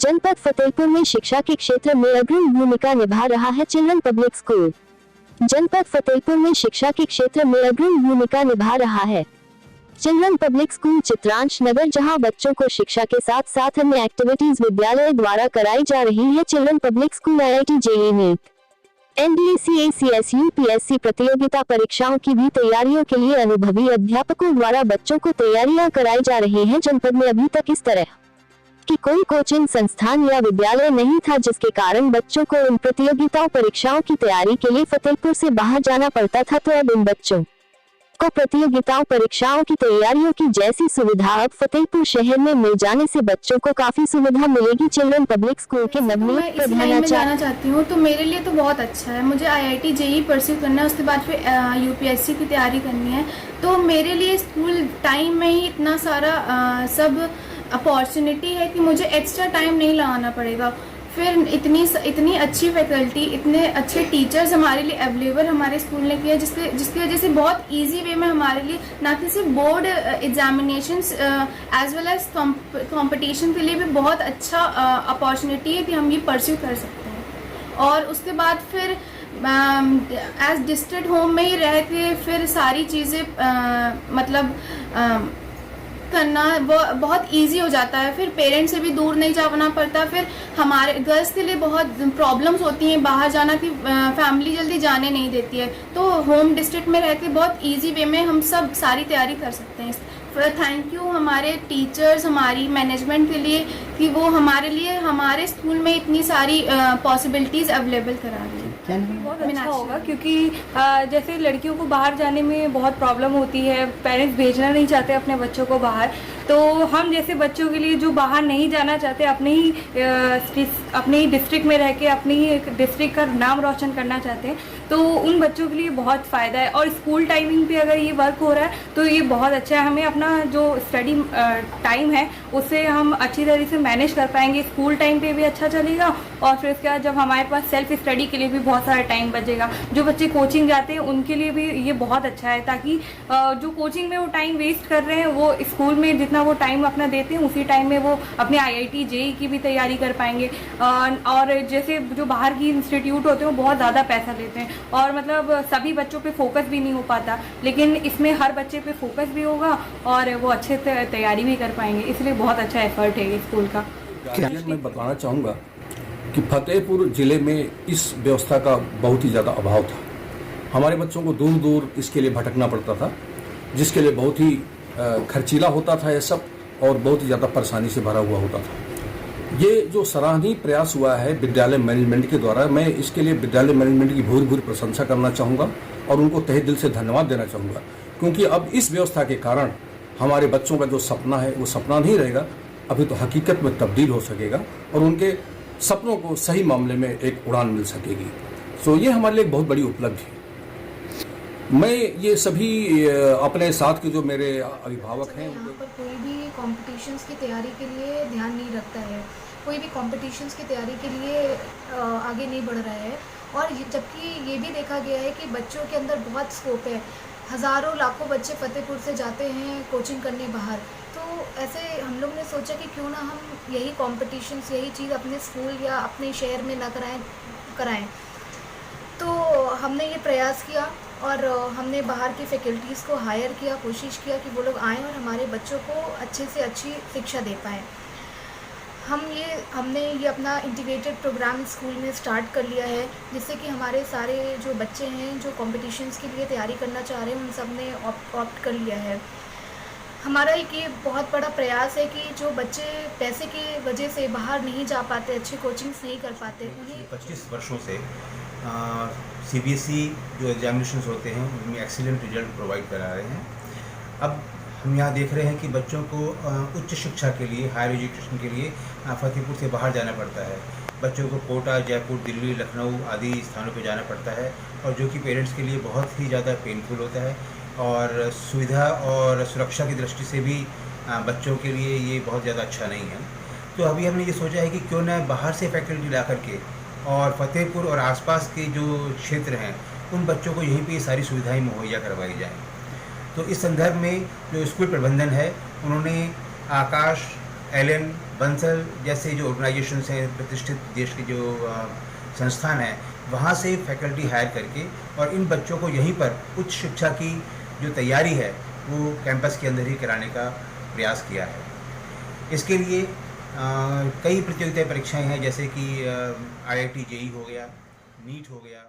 जनपद फतेहपुर में शिक्षा के क्षेत्र में अग्रणी भूमिका निभा रहा है चिल्ड्रन पब्लिक स्कूल। जनपद फतेहपुर में शिक्षा के क्षेत्र में अग्रणी भूमिका निभा रहा है चिल्ड्रन पब्लिक स्कूल चित्रांश नगर, जहां बच्चों को शिक्षा के साथ साथ अन्य एक्टिविटीज विद्यालय द्वारा कराई जा रही है। Children public school IIT JEE NEET NDA CACS UPSC प्रतियोगिता परीक्षाओं की भी तैयारियों के लिए अनुभवी अध्यापकों द्वारा बच्चों को तैयारियां कराई जा रही हैं। जनपद में अभी तक इस तरह कि कोई कोचिंग संस्थान या विद्यालय नहीं था, जिसके कारण बच्चों को इन प्रतियोगिताओं परीक्षाओं की तैयारी के लिए फतेहपुर से बाहर जाना पड़ता था। तो अब इन बच्चों को प्रतियोगिताओं परीक्षाओं की तैयारियों की जैसी सुविधा अब फतेहपुर शहर में मिल जाने से बच्चों को काफी सुविधा मिलेगी। चिल्ड्रन पब्लिक स्कूल के नवनीत प्रधानाचार्य चाहती हूँ, तो मेरे लिए तो बहुत अच्छा है। मुझे IIT JEE परस्यू करना है, उसके बाद फिर UPSC की तैयारी करनी है। तो मेरे लिए स्कूल टाइम में ही इतना सारा सब अपॉर्चुनिटी है कि मुझे एक्स्ट्रा टाइम नहीं लगाना पड़ेगा। फिर इतनी अच्छी फैकल्टी, इतने अच्छे टीचर्स हमारे लिए अवेलेबल हमारे स्कूल ने किया, जिसकी वजह से बहुत इजी वे में हमारे लिए ना कि सिर्फ board examinations as well as competition के लिए भी बहुत अच्छा अपॉर्चुनिटी है कि हम ये परस्यू कर सकते हैं। और उसके बाद फिर एज डिस्ट्रिक्ट होम में ही रह के फिर सारी चीज़ें करना वो बहुत इजी हो जाता है। फिर पेरेंट्स से भी दूर नहीं जाना पड़ता। फिर हमारे गर्ल्स के लिए बहुत प्रॉब्लम्स होती हैं बाहर जाना की, फैमिली जल्दी जाने नहीं देती है। तो होम डिस्ट्रिक्ट में रह के बहुत इजी वे में हम सब सारी तैयारी कर सकते हैं। थैंक यू हमारे टीचर्स, हमारी मैनेजमेंट के लिए कि वो हमारे लिए हमारे स्कूल में इतनी सारी पॉसिबिलिटीज़ अवेलेबल करा रही है। बहुत अच्छा होगा, क्योंकि जैसे लड़कियों को बाहर जाने में बहुत प्रॉब्लम होती है, पेरेंट्स भेजना नहीं चाहते अपने बच्चों को बाहर। तो हम जैसे बच्चों के लिए जो बाहर नहीं जाना चाहते, अपने ही डिस्ट्रिक्ट में रह के अपने ही डिस्ट्रिक्ट का नाम रोशन करना चाहते हैं, तो उन बच्चों के लिए बहुत फ़ायदा है। और स्कूल टाइमिंग पे अगर ये वर्क हो रहा है तो ये बहुत अच्छा है। हमें अपना जो स्टडी टाइम है उससे हम अच्छी तरह से मैनेज कर पाएंगे। स्कूल टाइम पे भी अच्छा चलेगा और फिर उसके बाद जब हमारे पास सेल्फ स्टडी के लिए भी बहुत सारा टाइम बचेगा। जो बच्चे कोचिंग जाते हैं उनके लिए भी ये बहुत अच्छा है, ताकि जो कोचिंग में वो टाइम वेस्ट कर रहे हैं वो स्कूल में जितना वो टाइम अपना देते हैं उसी टाइम में वो अपने IIT JEE की भी तैयारी कर पाएंगे। और जैसे जो बाहर की इंस्टीट्यूट होते हैं वो बहुत ज़्यादा पैसा लेते हैं और मतलब सभी बच्चों पे फोकस भी नहीं हो पाता, लेकिन इसमें हर बच्चे पे फोकस भी होगा और वो अच्छे तैयारी भी कर पाएंगे। इसलिए बहुत अच्छा एफर्ट है स्कूल का। मैं बताना चाहूँगा कि फतेहपुर ज़िले में इस व्यवस्था का बहुत ही ज़्यादा अभाव था। हमारे बच्चों को दूर दूर इसके लिए भटकना पड़ता था, जिसके लिए बहुत ही खर्चीला होता था ये सब और बहुत ही ज़्यादा परेशानी से भरा हुआ होता था। ये जो सराहनीय प्रयास हुआ है विद्यालय मैनेजमेंट के द्वारा, मैं इसके लिए विद्यालय मैनेजमेंट की भूरी भूरी प्रशंसा करना चाहूँगा और उनको तहे दिल से धन्यवाद देना चाहूँगा, क्योंकि अब इस व्यवस्था के कारण हमारे बच्चों का जो सपना है वो सपना नहीं रहेगा, अभी तो हकीकत में तब्दील हो सकेगा और उनके सपनों को सही मामले में एक उड़ान मिल सकेगी। सो ये हमारे लिए एक बहुत बड़ी उपलब्धि है। मैं ये सभी अपने साथ के जो मेरे अभिभावक हैं, यहाँ पर कोई भी कॉम्पिटिशन्स की तैयारी के लिए ध्यान नहीं रखता है, कोई भी कॉम्पिटिशन्स की तैयारी के लिए आगे नहीं बढ़ रहा है। और जबकि ये भी देखा गया है कि बच्चों के अंदर बहुत स्कोप है। हज़ारों लाखों बच्चे फतेहपुर से जाते हैं कोचिंग करने बाहर। तो ऐसे हम लोग ने सोचा कि क्यों ना हम यही कॉम्पिटिशन्स, यही चीज़ अपने स्कूल या अपने शहर में ना कराएं। तो हमने ये प्रयास किया और हमने बाहर की फैकल्टीज़ को हायर किया, कोशिश किया कि वो लोग आएँ और हमारे बच्चों को अच्छे से अच्छी शिक्षा दे पाएँ। हमने ये अपना इंटीग्रेटेड प्रोग्राम स्कूल में स्टार्ट कर लिया है, जिससे कि हमारे सारे जो बच्चे हैं जो कॉम्पिटिशन्स के लिए तैयारी करना चाह रहे हैं उन सब ने ऑप्ट कर लिया है। हमारा एक ये बहुत बड़ा प्रयास है कि जो बच्चे पैसे की वजह से बाहर नहीं जा पाते, अच्छी कोचिंग्स नहीं कर पाते, उन्हें 25 वर्षों से CBSE जो एग्जामिनेशंस होते हैं उनमें एक्सीलेंट रिजल्ट प्रोवाइड करा रहे हैं। अब हम यहाँ देख रहे हैं कि बच्चों को उच्च शिक्षा के लिए, हायर एजुकेशन के लिए फतेहपुर से बाहर जाना पड़ता है। बच्चों को कोटा, जयपुर, दिल्ली, लखनऊ आदि स्थानों पर जाना पड़ता है, और जो कि पेरेंट्स के लिए बहुत ही ज़्यादा पेनफुल होता है और सुविधा और सुरक्षा की दृष्टि से भी बच्चों के लिए ये बहुत ज़्यादा अच्छा नहीं है। तो अभी हमने ये सोचा है कि क्यों ना बाहर से फैकल्टी ला करके और फतेहपुर और आसपास के जो क्षेत्र हैं उन बच्चों को यहीं पे सारी सुविधाएं मुहैया करवाई जाएं। तो इस संदर्भ में जो स्कूल प्रबंधन है उन्होंने आकाश एलन बंसल जैसे जो ऑर्गेनाइजेशंस हैं, प्रतिष्ठित देश के जो संस्थान हैं, वहाँ से फैकल्टी हायर करके और इन बच्चों को यहीं पर उच्च शिक्षा की जो तैयारी है वो कैंपस के अंदर ही कराने का प्रयास किया है। इसके लिए कई प्रतियोगिता परीक्षाएं हैं, जैसे कि IIT JEE हो गया, नीट हो गया।